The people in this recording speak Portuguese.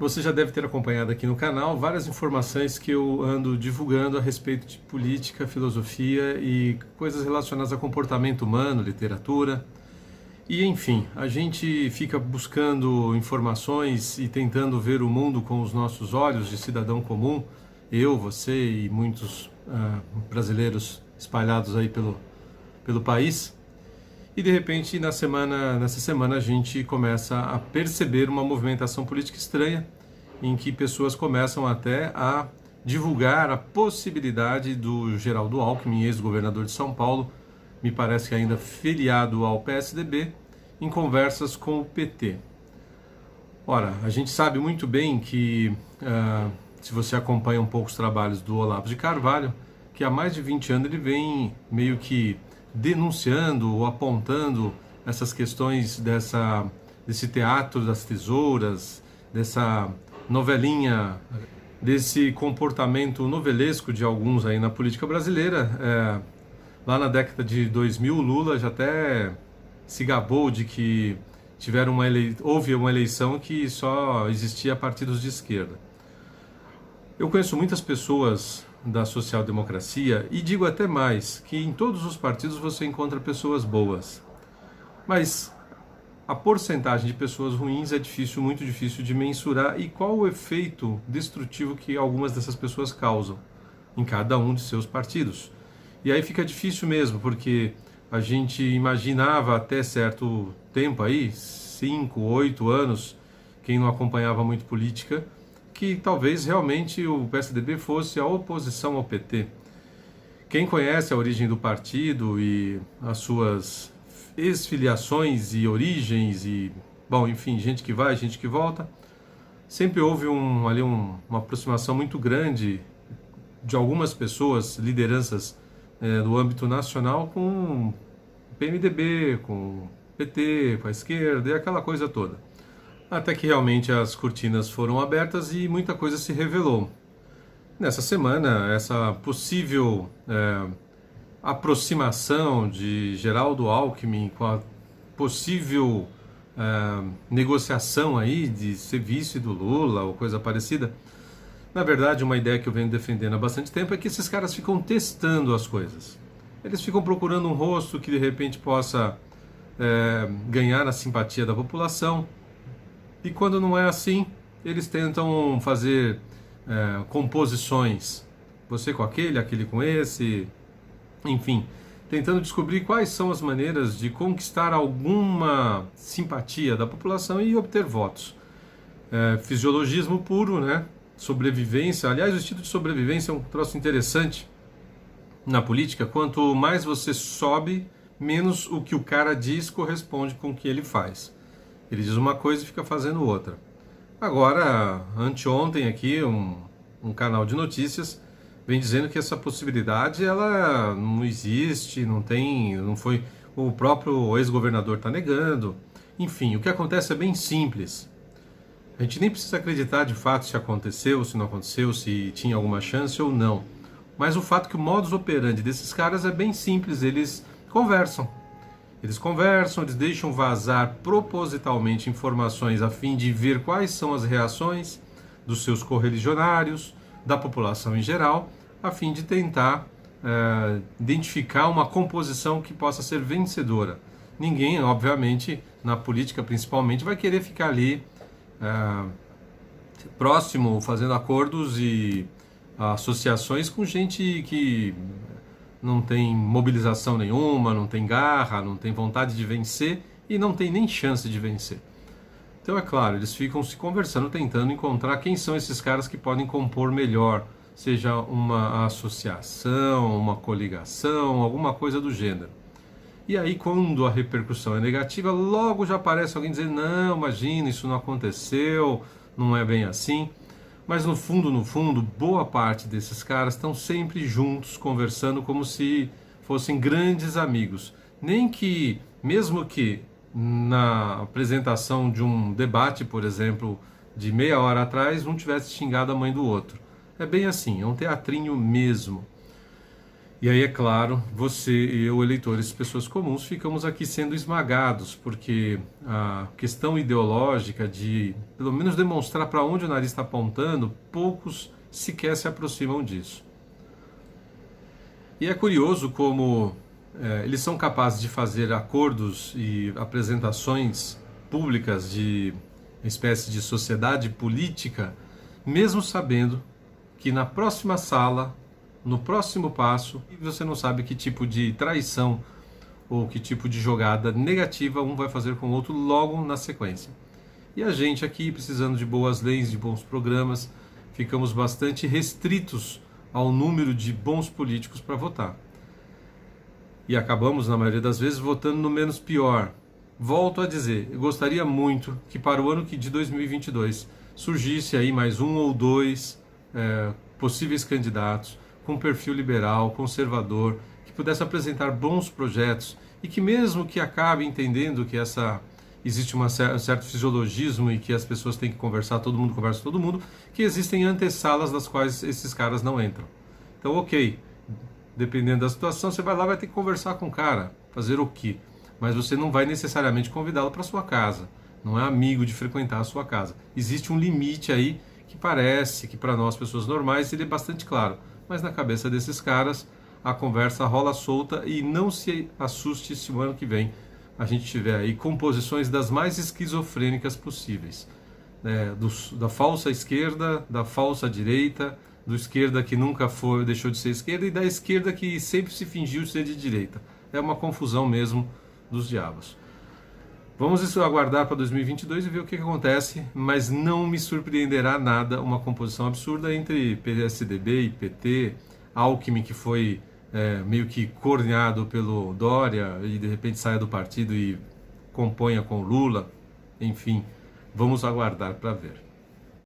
Você já deve ter acompanhado aqui no canal várias informações que eu ando divulgando a respeito de política, filosofia e coisas relacionadas a comportamento humano, literatura. E enfim, a gente fica buscando informações e tentando ver o mundo com os nossos olhos de cidadão comum, eu, você e muitos brasileiros espalhados aí pelo país. E de repente, nessa semana, a gente começa a perceber uma movimentação política estranha, em que pessoas começam até a divulgar a possibilidade do Geraldo Alckmin, ex-governador de São Paulo, me parece que ainda filiado ao PSDB, em conversas com o PT. Ora, a gente sabe muito bem que, se você acompanha um pouco os trabalhos do Olavo de Carvalho, que há mais de 20 anos ele vem meio que denunciando ou apontando essas questões desse teatro das tesouras, dessa novelinha, desse comportamento novelesco de alguns aí na política brasileira. Lá na década de 2000, o Lula já até se gabou de que houve uma eleição que só existia partidos de esquerda. Eu conheço muitas pessoas da social-democracia e digo até mais, que em todos os partidos você encontra pessoas boas. Mas a porcentagem de pessoas ruins é difícil, muito difícil de mensurar, e qual o efeito destrutivo que algumas dessas pessoas causam em cada um de seus partidos. E aí fica difícil mesmo, porque a gente imaginava até certo tempo aí, 5, 8 anos, quem não acompanhava muito política, que talvez realmente o PSDB fosse a oposição ao PT. Quem conhece a origem do partido e as suas ex-filiações e origens e, bom, enfim, gente que vai, gente que volta, sempre houve uma aproximação muito grande de algumas pessoas, lideranças do âmbito nacional, com o PMDB, com o PT, com a esquerda e aquela coisa toda. Até que realmente as cortinas foram abertas e muita coisa se revelou. Nessa semana, essa possível aproximação de Geraldo Alckmin com a possível negociação aí de ser vice do Lula ou coisa parecida, na verdade, uma ideia que eu venho defendendo há bastante tempo é que esses caras ficam testando as coisas. Eles ficam procurando um rosto que de repente possa ganhar a simpatia da população. E quando não é assim, eles tentam fazer composições. Você com aquele com esse, enfim, tentando descobrir quais são as maneiras de conquistar alguma simpatia da população e obter votos. Fisiologismo puro, né? Sobrevivência. Aliás, o instinto de sobrevivência é um troço interessante na política. Quanto mais você sobe, menos o que o cara diz corresponde com o que ele faz. Ele diz uma coisa e fica fazendo outra. Agora, anteontem aqui, um canal de notícias vem dizendo que essa possibilidade ela não existe, não foi, o próprio ex-governador está negando. Enfim, o que acontece é bem simples. A gente nem precisa acreditar de fato se aconteceu, se não aconteceu, se tinha alguma chance ou não. Mas o fato é que o modus operandi desses caras é bem simples, eles conversam, eles deixam vazar propositalmente informações a fim de ver quais são as reações dos seus correligionários, da população em geral, a fim de tentar identificar uma composição que possa ser vencedora. Ninguém, obviamente, na política principalmente, vai querer ficar ali próximo, fazendo acordos e associações com gente que não tem mobilização nenhuma, não tem garra, não tem vontade de vencer e não tem nem chance de vencer. Então é claro, eles ficam se conversando, tentando encontrar quem são esses caras que podem compor melhor, seja uma associação, uma coligação, alguma coisa do gênero. E aí quando a repercussão é negativa, logo já aparece alguém dizendo, não, imagina, isso não aconteceu, não é bem assim. Mas no fundo, boa parte desses caras estão sempre juntos, conversando como se fossem grandes amigos. Nem que, mesmo que na apresentação de um debate, por exemplo, de meia hora atrás, um tivesse xingado a mãe do outro. É bem assim, é um teatrinho mesmo. E aí, é claro, você e eu, eleitores, pessoas comuns, ficamos aqui sendo esmagados, porque a questão ideológica de, pelo menos, demonstrar para onde o nariz está apontando, poucos sequer se aproximam disso. E é curioso como eles são capazes de fazer acordos e apresentações públicas de uma espécie de sociedade política, mesmo sabendo que na próxima sala, no próximo passo, você não sabe que tipo de traição ou que tipo de jogada negativa um vai fazer com o outro logo na sequência. E a gente aqui, precisando de boas leis, de bons programas, ficamos bastante restritos ao número de bons políticos para votar. E acabamos, na maioria das vezes, votando no menos pior. Volto a dizer, eu gostaria muito que para o ano de 2022 surgisse aí mais um ou dois possíveis candidatos com perfil liberal, conservador, que pudesse apresentar bons projetos e que mesmo que acabe entendendo que existe um certo fisiologismo e que as pessoas têm que conversar, todo mundo conversa com todo mundo, que existem antessalas das quais esses caras não entram. Então, ok, dependendo da situação, você vai lá e vai ter que conversar com o cara, fazer o quê? Mas você não vai necessariamente convidá-lo para sua casa, não é amigo de frequentar a sua casa. Existe um limite aí que parece que para nós, pessoas normais, ele é bastante claro, mas na cabeça desses caras a conversa rola solta e não se assuste se o ano que vem a gente tiver aí composições das mais esquizofrênicas possíveis, né? Da falsa esquerda, da falsa direita, do esquerda que nunca deixou de ser esquerda e da esquerda que sempre se fingiu ser de direita. É uma confusão mesmo dos diabos. Vamos aguardar para 2022 e ver o que acontece, mas não me surpreenderá nada uma composição absurda entre PSDB e PT, Alckmin, que foi meio que corneado pelo Dória e de repente saia do partido e componha com Lula. Enfim, vamos aguardar para ver.